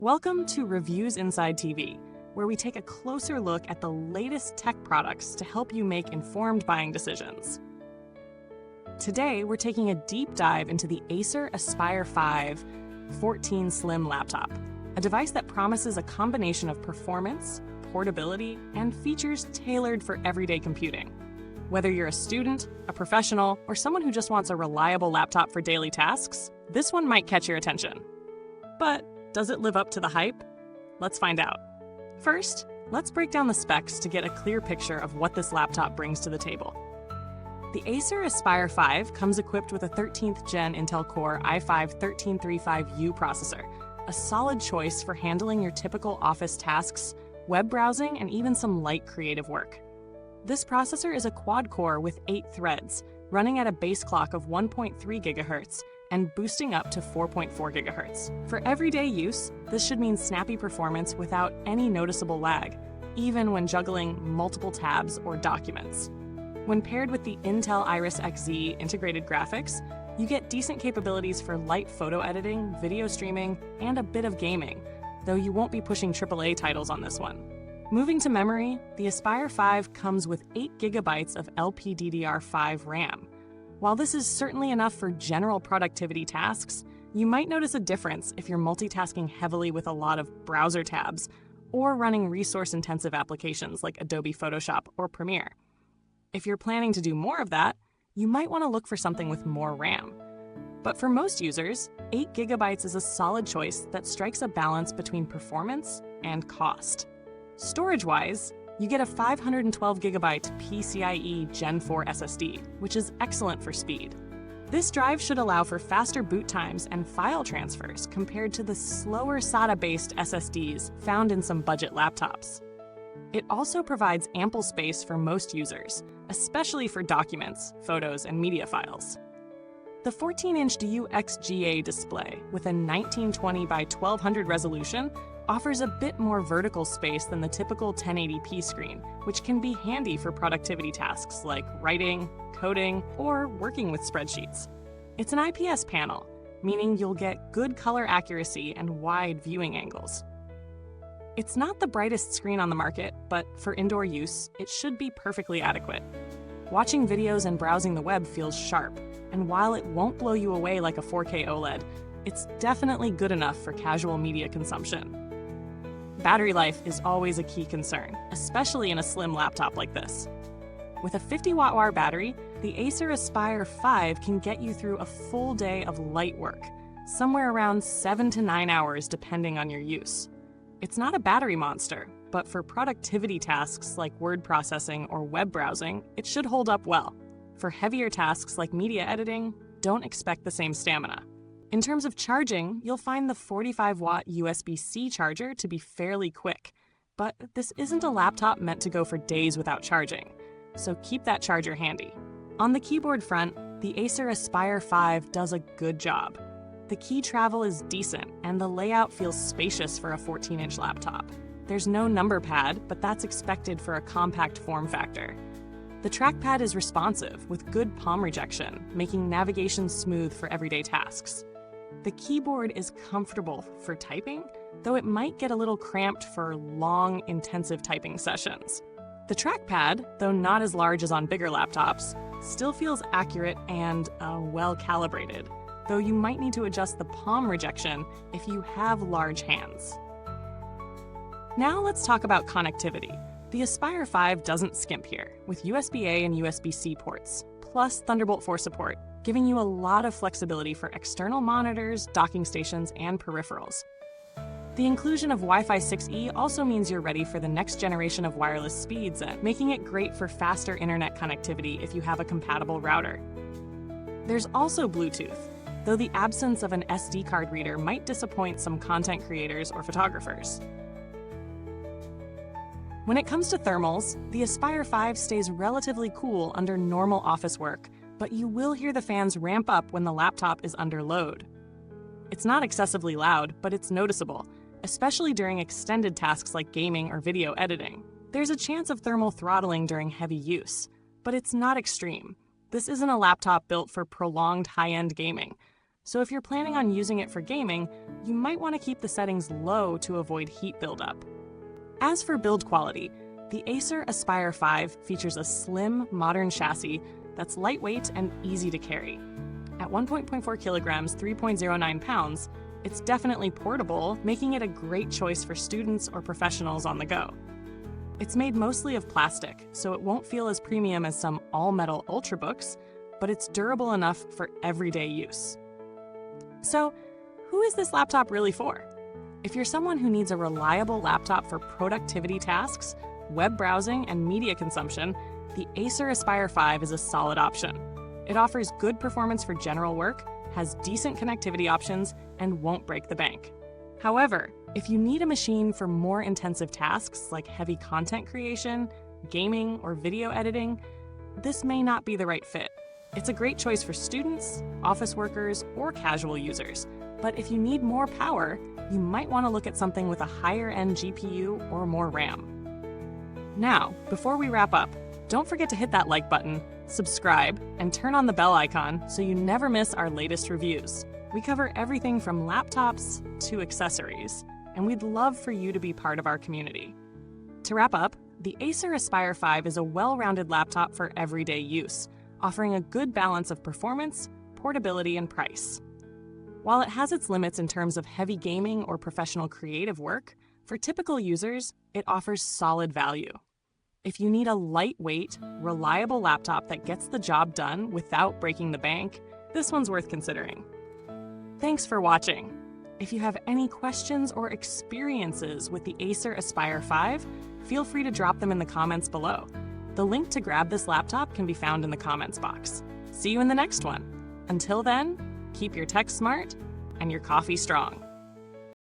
Welcome to Reviewsinsidetv, where we take a closer look at the latest tech products to help you make informed buying decisions. Today, we're taking a deep dive into the Acer Aspire 5 14 Slim laptop, a device that promises a combination of performance, portability, and features tailored for everyday computing. Whether you're a student, a professional, or someone who just wants a reliable laptop for daily tasks, this one might catch your attention. But does it live up to the hype? Let's find out. First, let's break down the specs to get a clear picture of what this laptop brings to the table. The Acer Aspire 5 comes equipped with a 13th Gen Intel Core i5-1335U processor, a solid choice for handling your typical office tasks, web browsing, and even some light creative work. This processor is a quad-core with 8 threads, running at a base clock of 1.3 GHz and boosting up to 4.4 GHz. For everyday use, this should mean snappy performance without any noticeable lag, even when juggling multiple tabs or documents. When paired with the Intel Iris Xz integrated graphics, you get decent capabilities for light photo editing, video streaming, and a bit of gaming, though you won't be pushing AAA titles on this one. Moving to memory, the Aspire 5 comes with 8 GB of LPDDR5 RAM. While this is certainly enough for general productivity tasks, you might notice a difference if you're multitasking heavily with a lot of browser tabs or running resource-intensive applications like Adobe Photoshop or Premiere. If you're planning to do more of that, you might want to look for something with more RAM. But for most users, 8 GB is a solid choice that strikes a balance between performance and cost. Storage-wise, you get a 512 GB PCIe Gen 4 SSD, which is excellent for speed. This drive should allow for faster boot times and file transfers compared to the slower SATA-based SSDs found in some budget laptops. It also provides ample space for most users, especially for documents, photos, and media files. The 14-inch WUXGA display with a 1920 by 1200 resolution offers a bit more vertical space than the typical 1080p screen, which can be handy for productivity tasks like writing, coding, or working with spreadsheets. It's an IPS panel, meaning you'll get good color accuracy and wide viewing angles. It's not the brightest screen on the market, but for indoor use, it should be perfectly adequate. Watching videos and browsing the web feels sharp, and while it won't blow you away like a 4K OLED, it's definitely good enough for casual media consumption. Battery life is always a key concern, especially in a slim laptop like this. With a 50 watt-hour battery, the Acer Aspire 5 can get you through a full day of light work, somewhere around 7 to 9 hours depending on your use. It's not a battery monster, but for productivity tasks like word processing or web browsing, it should hold up well. For heavier tasks like media editing, don't expect the same stamina. In terms of charging, you'll find the 45-watt USB-C charger to be fairly quick, but this isn't a laptop meant to go for days without charging, so keep that charger handy. On the keyboard front, the Acer Aspire 5 does a good job. The key travel is decent, and the layout feels spacious for a 14-inch laptop. There's no number pad, but that's expected for a compact form factor. The trackpad is responsive, with good palm rejection, making navigation smooth for everyday tasks. The keyboard is comfortable for typing, though it might get a little cramped for long, intensive typing sessions. The trackpad, though not as large as on bigger laptops, still feels accurate and well-calibrated, though you might need to adjust the palm rejection if you have large hands. Now let's talk about connectivity. The Aspire 5 doesn't skimp here, with USB-A and USB-C ports, plus Thunderbolt 4 support, giving you a lot of flexibility for external monitors, docking stations, and peripherals. The inclusion of Wi-Fi 6E also means you're ready for the next generation of wireless speeds, making it great for faster internet connectivity if you have a compatible router. There's also Bluetooth, though the absence of an SD card reader might disappoint some content creators or photographers. When it comes to thermals, the Aspire 5 stays relatively cool under normal office work, but you will hear the fans ramp up when the laptop is under load. It's not excessively loud, but it's noticeable, especially during extended tasks like gaming or video editing. There's a chance of thermal throttling during heavy use, but it's not extreme. This isn't a laptop built for prolonged high-end gaming, So if you're planning on using it for gaming, you might want to keep the settings low to avoid heat buildup. As for build quality, the Acer Aspire 5 features a slim, modern chassis that's lightweight and easy to carry. At 1.4 kilograms, 3.09 pounds, it's definitely portable, making it a great choice for students or professionals on the go. It's made mostly of plastic, so it won't feel as premium as some all-metal Ultrabooks, but it's durable enough for everyday use. So, who is this laptop really for? If you're someone who needs a reliable laptop for productivity tasks, web browsing, and media consumption, the Acer Aspire 5 is a solid option. It offers good performance for general work, has decent connectivity options, and won't break the bank. However, if you need a machine for more intensive tasks like heavy content creation, gaming, or video editing, this may not be the right fit. It's a great choice for students, office workers, or casual users, but if you need more power, you might want to look at something with a higher-end GPU or more RAM. Now, before we wrap up, don't forget to hit that like button, subscribe, and turn on the bell icon so you never miss our latest reviews. We cover everything from laptops to accessories, and we'd love for you to be part of our community. To wrap up, the Acer Aspire 5 is a well-rounded laptop for everyday use, offering a good balance of performance, portability, and price. While it has its limits in terms of heavy gaming or professional creative work, for typical users, it offers solid value. If you need a lightweight, reliable laptop that gets the job done without breaking the bank, this one's worth considering. Thanks for watching. If you have any questions or experiences with the Acer Aspire 5, feel free to drop them in the comments below. The link to grab this laptop can be found in the comments box. See you in the next one. Until then, keep your tech smart and your coffee strong.